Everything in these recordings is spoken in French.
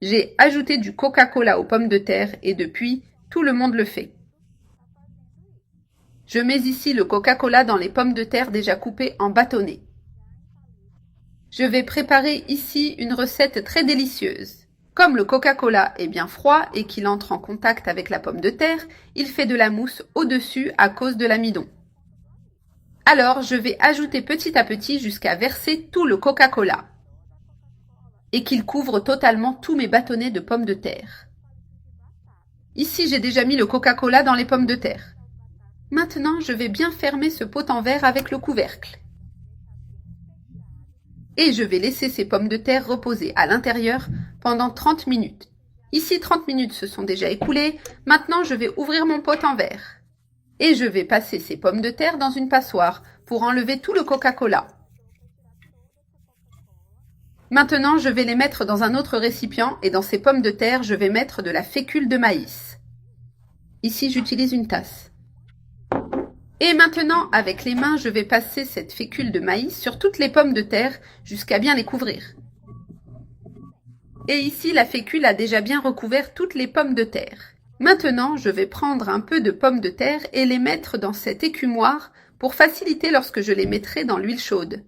J'ai ajouté du Coca-Cola aux pommes de terre et depuis, tout le monde le fait. Je mets ici le Coca-Cola dans les pommes de terre déjà coupées en bâtonnets. Je vais préparer ici une recette très délicieuse. Comme le Coca-Cola est bien froid et qu'il entre en contact avec la pomme de terre, il fait de la mousse au-dessus à cause de l'amidon. Alors, je vais ajouter petit à petit jusqu'à verser tout le Coca-Cola et qu'il couvre totalement tous mes bâtonnets de pommes de terre. Ici, j'ai déjà mis le Coca-Cola dans les pommes de terre. Maintenant, je vais bien fermer ce pot en verre avec le couvercle. Et je vais laisser ces pommes de terre reposer à l'intérieur pendant 30 minutes. Ici, 30 minutes se sont déjà écoulées. Maintenant, je vais ouvrir mon pot en verre. Et je vais passer ces pommes de terre dans une passoire pour enlever tout le Coca-Cola. Maintenant, je vais les mettre dans un autre récipient et dans ces pommes de terre, je vais mettre de la fécule de maïs. Ici, j'utilise une tasse. Et maintenant, avec les mains, je vais passer cette fécule de maïs sur toutes les pommes de terre jusqu'à bien les couvrir. Et ici, la fécule a déjà bien recouvert toutes les pommes de terre. Maintenant, je vais prendre un peu de pommes de terre et les mettre dans cette écumoire pour faciliter lorsque je les mettrai dans l'huile chaude.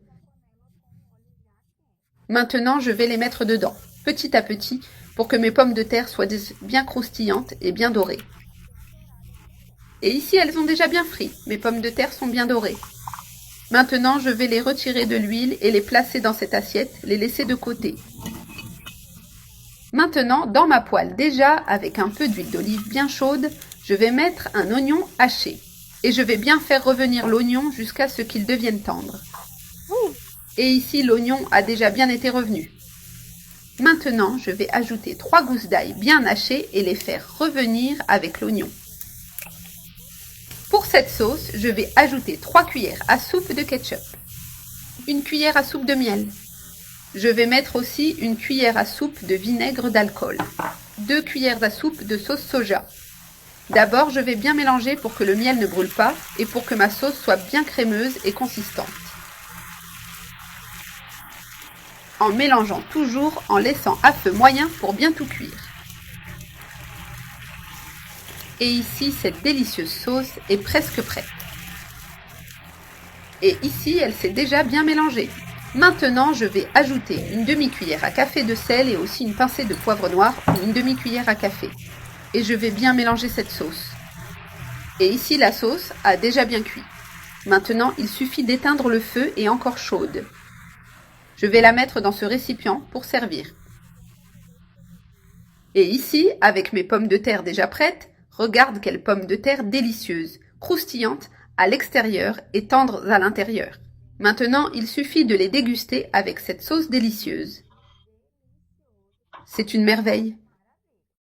Maintenant, je vais les mettre dedans, petit à petit, pour que mes pommes de terre soient bien croustillantes et bien dorées. Et ici, elles ont déjà bien frit. Mes pommes de terre sont bien dorées. Maintenant, je vais les retirer de l'huile et les placer dans cette assiette, les laisser de côté. Maintenant, dans ma poêle déjà, avec un peu d'huile d'olive bien chaude, je vais mettre un oignon haché. Et je vais bien faire revenir l'oignon jusqu'à ce qu'il devienne tendre. Et ici, l'oignon a déjà bien été revenu. Maintenant, je vais ajouter 3 gousses d'ail bien hachées et les faire revenir avec l'oignon. Pour cette sauce, je vais ajouter 3 cuillères à soupe de ketchup, 1 cuillère à soupe de miel. Je vais mettre aussi 1 cuillère à soupe de vinaigre d'alcool, 2 cuillères à soupe de sauce soja. D'abord, je vais bien mélanger pour que le miel ne brûle pas et pour que ma sauce soit bien crémeuse et consistante. En mélangeant toujours en laissant à feu moyen pour bien tout cuire. Et ici, cette délicieuse sauce est presque prête. Et ici, elle s'est déjà bien mélangée. Maintenant, je vais ajouter une demi-cuillère à café de sel et aussi une pincée de poivre noir ou une demi-cuillère à café. Et je vais bien mélanger cette sauce. Et ici, la sauce a déjà bien cuit. Maintenant, il suffit d'éteindre le feu et encore chaude. Je vais la mettre dans ce récipient pour servir. Et ici, avec mes pommes de terre déjà prêtes, regarde quelles pommes de terre délicieuses, croustillantes à l'extérieur et tendres à l'intérieur. Maintenant, il suffit de les déguster avec cette sauce délicieuse. C'est une merveille.